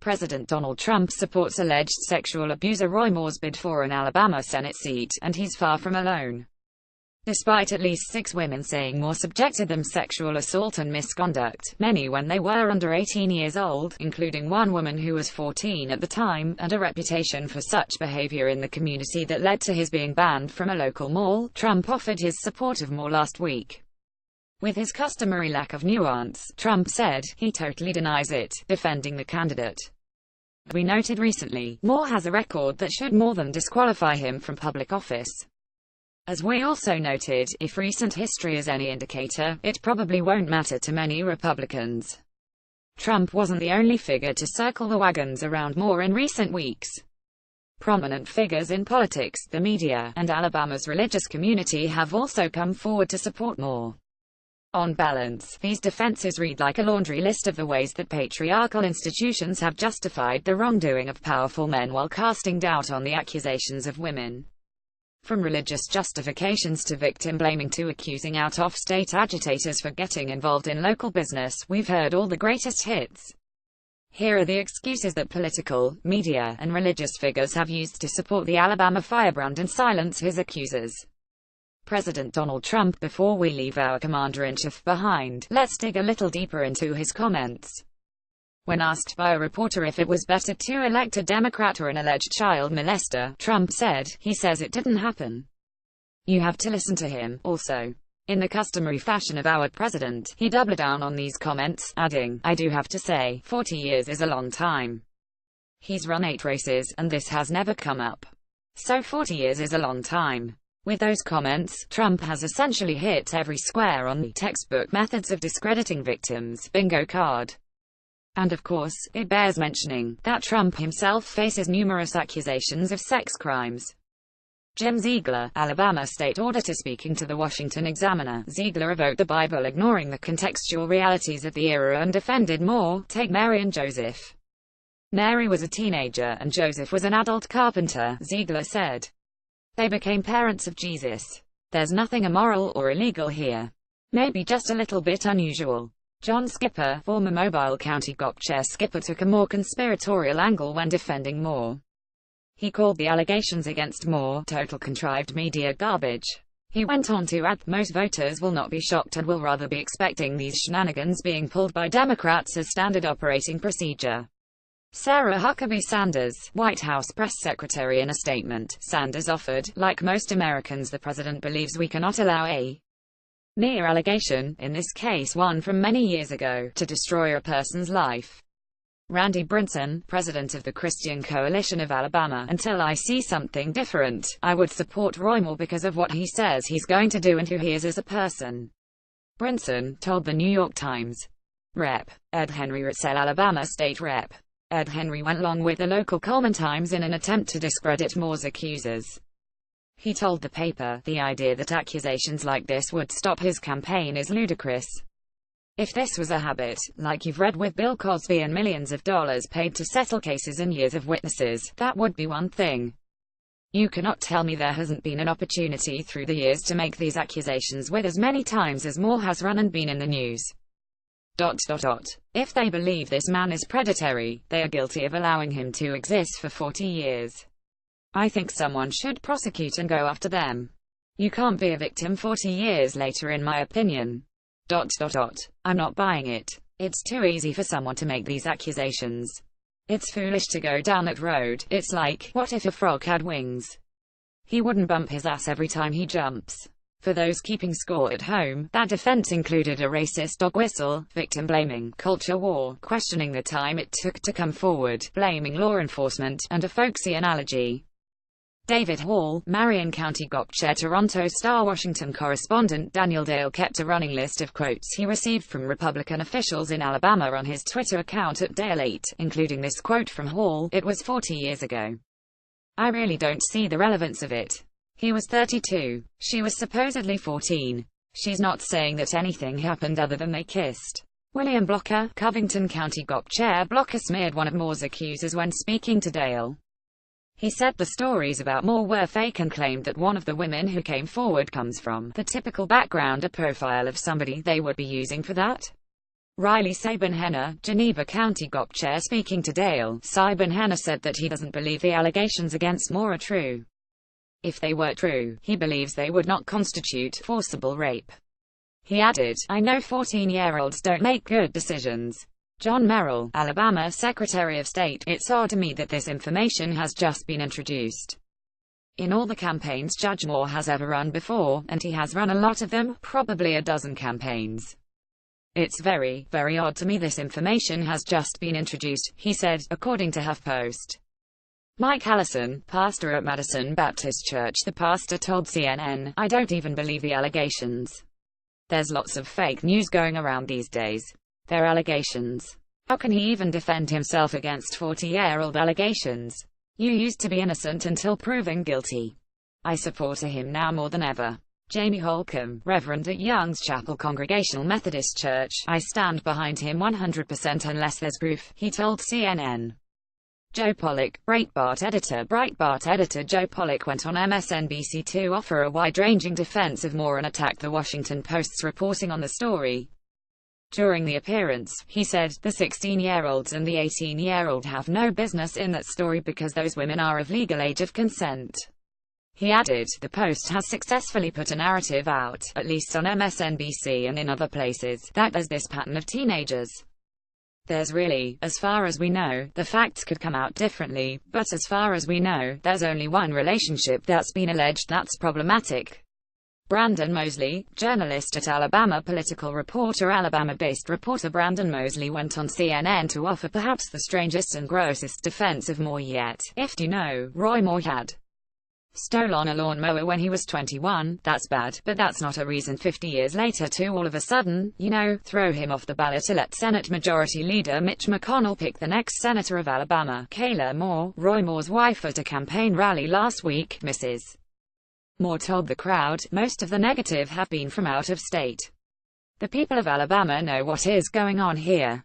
President Donald Trump supports alleged sexual abuser Roy Moore's bid for an Alabama Senate seat, and he's far from alone. Despite at least 6 women saying Moore subjected them sexual assault and misconduct, many when they were under 18 years old, including one woman who was 14 at the time, and a reputation for such behavior in the community that led to his being banned from a local mall, Trump offered his support of Moore last week. With his customary lack of nuance, Trump said, he totally denies it, defending the candidate. We noted recently, Moore has a record that should more than disqualify him from public office. As we also noted, if recent history is any indicator, it probably won't matter to many Republicans. Trump wasn't the only figure to circle the wagons around Moore in recent weeks. Prominent figures in politics, the media, and Alabama's religious community have also come forward to support Moore. On balance, these defenses read like a laundry list of the ways that patriarchal institutions have justified the wrongdoing of powerful men while casting doubt on the accusations of women. From religious justifications to victim blaming to accusing out-of-state agitators for getting involved in local business, we've heard all the greatest hits. Here are the excuses that political, media, and religious figures have used to support the Alabama firebrand and silence his accusers. President Donald Trump. Before we leave our commander-in-chief behind, let's dig a little deeper into his comments. When asked by a reporter if it was better to elect a Democrat or an alleged child molester, Trump said, he says it didn't happen. You have to listen to him. Also, in the customary fashion of our president, he doubled down on these comments, adding, I do have to say, 40 years is a long time. He's run 8 races, and this has never come up. So 40 years is a long time. With those comments, Trump has essentially hit every square on the textbook methods of discrediting victims bingo card. And of course, it bears mentioning that Trump himself faces numerous accusations of sex crimes. Jim Ziegler, Alabama state auditor, speaking to the Washington Examiner, Ziegler evoked the Bible, ignoring the contextual realities of the era, and defended Moore. Take Mary and Joseph. Mary was a teenager and Joseph was an adult carpenter, Ziegler said. They became parents of Jesus. There's nothing immoral or illegal here. Maybe just a little bit unusual. John Skipper, former Mobile County GOP chair Skipper, took a more conspiratorial angle when defending Moore. He called the allegations against Moore total contrived media garbage. He went on to add, most voters will not be shocked and will rather be expecting these shenanigans being pulled by Democrats as standard operating procedure. Sarah Huckabee Sanders, White House press secretary. In a statement, Sanders offered, like most Americans, the president believes we cannot allow a mere allegation, in this case one from many years ago, to destroy a person's life. Randy Brinson, president of the Christian Coalition of Alabama, until I see something different, I would support Roy Moore because of what he says he's going to do and who he is as a person. Brinson told the New York Times. Rep. Ed Henry Ritzel, Alabama State Rep. Ed Henry went along with the local Coleman Times in an attempt to discredit Moore's accusers. He told the paper, the idea that accusations like this would stop his campaign is ludicrous. If this was a habit, like you've read with Bill Cosby and millions of dollars paid to settle cases and years of witnesses, that would be one thing. You cannot tell me there hasn't been an opportunity through the years to make these accusations with as many times as Moore has run and been in the news. If they believe this man is predatory, they are guilty of allowing him to exist for 40 years. I think someone should prosecute and go after them. You can't be a victim 40 years later, in my opinion. I'm not buying it. It's too easy for someone to make these accusations. It's foolish to go down that road. It's like, what if a frog had wings? He wouldn't bump his ass every time he jumps. For those keeping score at home, that defense included a racist dog whistle, victim blaming, culture war, questioning the time it took to come forward, blaming law enforcement, and a folksy analogy. David Hall, Marion County GOP chair, Toronto Star Washington correspondent Daniel Dale kept a running list of quotes he received from Republican officials in Alabama on his Twitter account at Dale8, including this quote from Hall, "It was 40 years ago. I really don't see the relevance of it. He was 32. She was supposedly 14. She's not saying that anything happened other than they kissed." William Blocker, Covington County GOP chair. Blocker smeared one of Moore's accusers when speaking to Dale. He said the stories about Moore were fake and claimed that one of the women who came forward comes from the typical background, a profile of somebody they would be using for that. Riley Saban-Henner, Geneva County GOP chair, speaking to Dale, Saban-Henner said that he doesn't believe the allegations against Moore are true. If they were true, he believes they would not constitute forcible rape. He added, "I know 14-year-olds don't make good decisions." John Merrill, Alabama Secretary of State, "It's odd to me that this information has just been introduced. In all the campaigns Judge Moore has ever run before, and he has run a lot of them, probably a dozen campaigns. It's very, very odd to me this information has just been introduced," he said, according to HuffPost. Mike Allison, pastor at Madison Baptist Church, the pastor told CNN, "I don't even believe the allegations. There's lots of fake news going around these days. They're allegations. How can he even defend himself against 40-year-old allegations? You used to be innocent until proven guilty. I support him now more than ever." Jamie Holcomb, Reverend at Young's Chapel Congregational Methodist Church, "I stand behind him 100% unless there's proof," he told CNN. Joe Pollak, Breitbart editor Joe Pollak went on MSNBC to offer a wide-ranging defense of Moore and attacked the Washington Post's reporting on the story. During the appearance, he said, "The 16-year-olds and the 18-year-old have no business in that story because those women are of legal age of consent." He added, "The Post has successfully put a narrative out, at least on MSNBC and in other places, that there's this pattern of teenagers. There's really, as far as we know, the facts could come out differently, but as far as we know, there's only one relationship that's been alleged that's problematic." Brandon Mosley, journalist at Alabama political reporter Alabama-based reporter Brandon Mosley went on CNN to offer perhaps the strangest and grossest defense of Moore yet. "If you know, Roy Moore had stolen a lawnmower when he was 21, that's bad, but that's not a reason 50 years later to all of a sudden, throw him off the ballot to let Senate Majority Leader Mitch McConnell pick the next senator of Alabama, Kayla Moore, Roy Moore's wife, at a campaign rally last week. Mrs. Moore told the crowd, "Most of the negative have been from out of state. The people of Alabama know what is going on here.